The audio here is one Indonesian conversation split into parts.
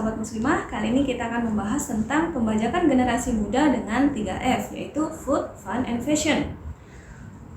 sahabat muslimah, kali ini kita akan membahas tentang pembajakan generasi muda dengan 3F, yaitu Food, Fun, and Fashion.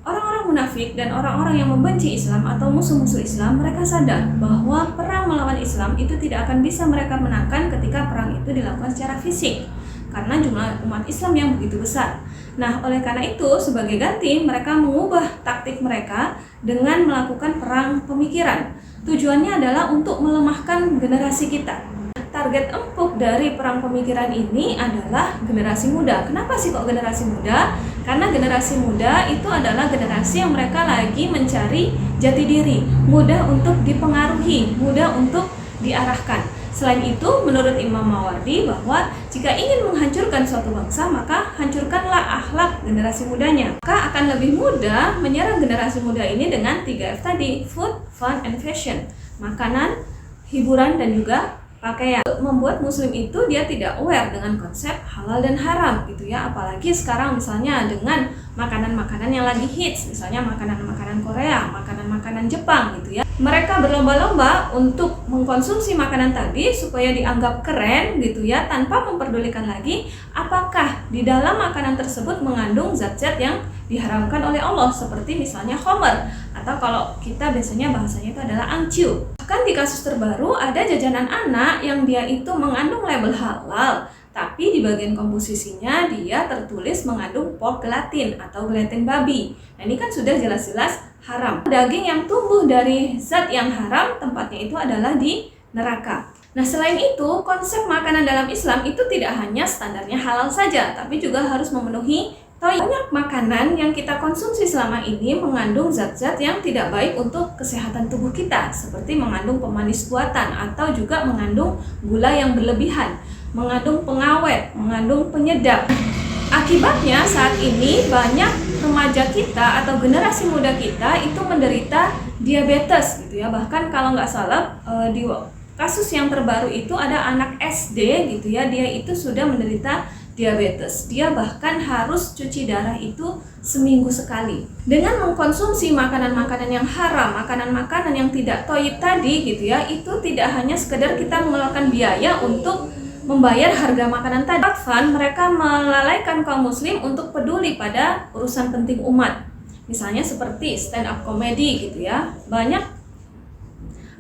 Orang-orang munafik dan orang-orang yang membenci Islam atau musuh-musuh Islam, mereka sadar bahwa perang melawan Islam itu tidak akan bisa mereka menangkan ketika perang itu dilakukan secara fisik, karena jumlah umat Islam yang begitu besar. Nah, oleh karena itu, sebagai ganti, mereka mengubah taktik mereka dengan melakukan perang pemikiran. Tujuannya adalah untuk melemahkan generasi kita. Target empuk dari perang pemikiran ini adalah generasi muda. Kenapa sih kok generasi muda? Karena generasi muda itu adalah generasi yang mereka lagi mencari jati diri, mudah untuk dipengaruhi, mudah untuk diarahkan. Selain itu, menurut Imam Mawardi bahwa jika ingin menghancurkan suatu bangsa, maka hancurkanlah akhlak generasi mudanya. Maka akan lebih mudah menyerang generasi muda ini dengan 3F tadi, Food, Fun, and Fashion. Makanan, hiburan, dan juga pakaian. Membuat muslim itu dia tidak aware dengan konsep halal dan haram gitu ya, apalagi sekarang misalnya dengan makanan-makanan yang lagi hits, misalnya makanan-makanan Korea, makanan-makanan Jepang gitu ya. Mereka berlomba-lomba untuk mengkonsumsi makanan tadi supaya dianggap keren gitu ya, tanpa memperdulikan lagi apakah di dalam makanan tersebut mengandung zat-zat yang diharamkan oleh Allah, seperti misalnya khamr, atau kalau kita biasanya bahasanya itu adalah angciu. Bahkan di kasus terbaru ada jajanan anak yang dia itu mengandung label halal, tapi di bagian komposisinya dia tertulis mengandung pork gelatin atau gelatin babi. Nah, ini kan sudah jelas-jelas haram. Daging yang tumbuh dari zat yang haram tempatnya itu adalah di neraka. Nah, selain itu, konsep makanan dalam Islam itu tidak hanya standarnya halal saja, tapi juga harus memenuhi banyak makanan yang kita konsumsi selama ini mengandung zat-zat yang tidak baik untuk kesehatan tubuh kita, seperti mengandung pemanis buatan atau juga mengandung gula yang berlebihan, mengandung pengawet, mengandung penyedap. Akibatnya saat ini banyak remaja kita atau generasi muda kita itu menderita diabetes gitu ya. Bahkan kalau nggak salah di kasus yang terbaru itu ada anak SD gitu ya, dia itu sudah menderita diabetes. Dia bahkan harus cuci darah itu seminggu sekali. Dengan mengkonsumsi makanan-makanan yang haram, makanan-makanan yang tidak thayyib tadi gitu ya, itu tidak hanya sekedar kita mengeluarkan biaya untuk membayar harga makanan tadi. Fun, mereka melalaikan kaum muslim untuk peduli pada urusan penting umat. Misalnya seperti stand up comedy gitu ya.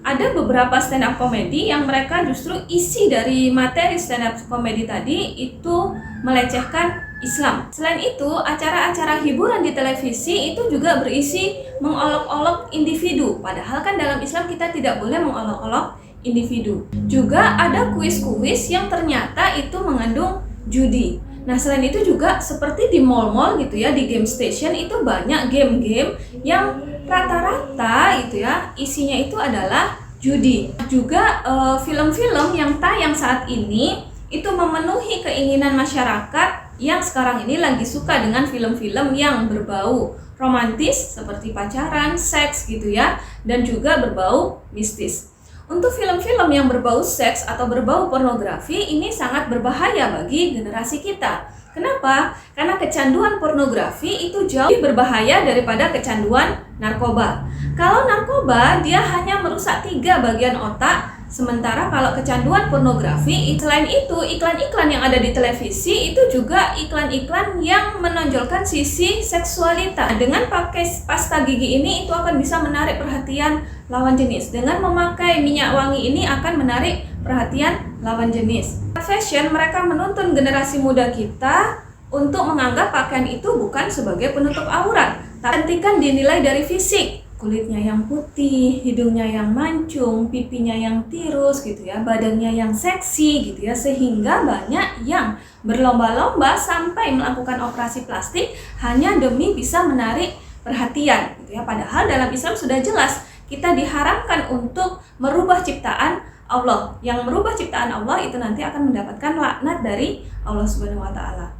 Ada beberapa stand up comedy yang mereka justru isi dari materi stand up comedy tadi itu melecehkan Islam. Selain itu, acara-acara hiburan di televisi itu juga berisi mengolok-olok individu. Padahal kan dalam Islam kita tidak boleh mengolok-olok individu. Juga ada kuis-kuis yang ternyata itu mengandung judi. Nah, selain itu juga seperti di mall-mall gitu ya, di game station itu banyak game-game yang rata-rata itu ya isinya itu adalah judi. Juga film-film yang tayang saat ini itu memenuhi keinginan masyarakat yang sekarang ini lagi suka dengan film-film yang berbau romantis seperti pacaran, seks gitu ya, dan juga berbau mistis. Untuk film-film yang berbau seks atau berbau pornografi ini sangat berbahaya bagi generasi kita. Kenapa? Karena kecanduan pornografi itu jauh lebih berbahaya daripada kecanduan narkoba. Kalau narkoba dia hanya merusak 3 bagian otak, sementara kalau kecanduan pornografi, selain itu iklan-iklan yang ada di televisi itu juga iklan-iklan yang menonjolkan sisi seksualitas. Dengan pakai pasta gigi ini itu akan bisa menarik perhatian lawan jenis. Dengan memakai minyak wangi ini akan menarik perhatian lawan jenis. Fashion, mereka menuntun generasi muda kita untuk menganggap pakaian itu bukan sebagai penutup aurat. Hentikan dinilai dari fisik. Kulitnya yang putih, hidungnya yang mancung, pipinya yang tirus gitu ya, badannya yang seksi gitu ya, sehingga banyak yang berlomba-lomba sampai melakukan operasi plastik hanya demi bisa menarik perhatian gitu ya. Padahal dalam Islam sudah jelas kita diharamkan untuk merubah ciptaan Allah. Yang merubah ciptaan Allah itu nanti akan mendapatkan laknat dari Allah Subhanahu wa taala.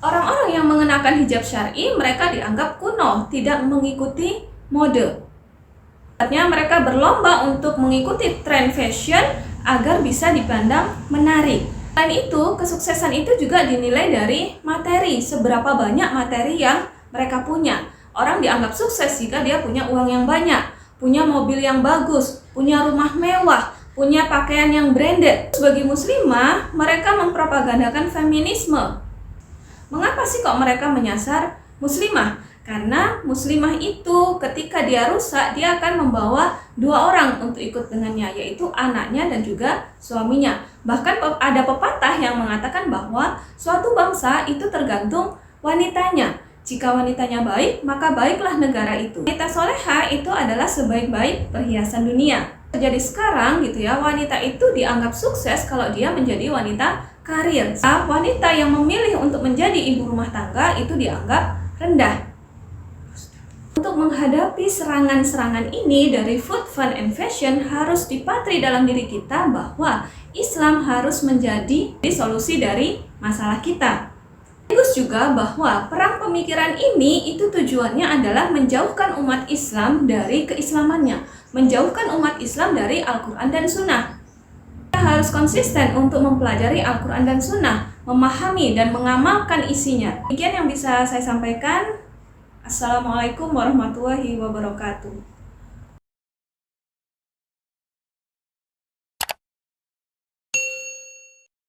Orang-orang yang mengenakan hijab syar'i mereka dianggap kuno, tidak mengikuti mode. Artinya mereka berlomba untuk mengikuti tren fashion agar bisa dipandang menarik. Selain itu, kesuksesan itu juga dinilai dari materi, seberapa banyak materi yang mereka punya. Orang dianggap sukses jika dia punya uang yang banyak, punya mobil yang bagus, punya rumah mewah, punya pakaian yang branded. Bagi muslimah, mereka mempropagandakan feminisme. Mengapa sih kok mereka menyasar muslimah? Karena muslimah itu ketika dia rusak, dia akan membawa 2 orang untuk ikut dengannya, yaitu anaknya dan juga suaminya. Bahkan ada pepatah yang mengatakan bahwa suatu bangsa itu tergantung wanitanya. Jika wanitanya baik, maka baiklah negara itu. Wanita soleha itu adalah sebaik-baik perhiasan dunia. Jadi sekarang gitu ya, wanita itu dianggap sukses kalau dia menjadi wanita karir. Wanita yang memilih untuk menjadi ibu rumah tangga itu dianggap rendah. Untuk menghadapi serangan-serangan ini dari food, fun, and fashion, harus dipatri dalam diri kita bahwa Islam harus menjadi solusi dari masalah kita. Sekaligus juga bahwa perang pemikiran ini itu tujuannya adalah menjauhkan umat Islam dari keislamannya, menjauhkan umat Islam dari Al-Quran dan Sunnah. Kita harus konsisten untuk mempelajari Al-Quran dan Sunnah, memahami dan mengamalkan isinya. Demikian yang bisa saya sampaikan. Assalamualaikum warahmatullahi wabarakatuh.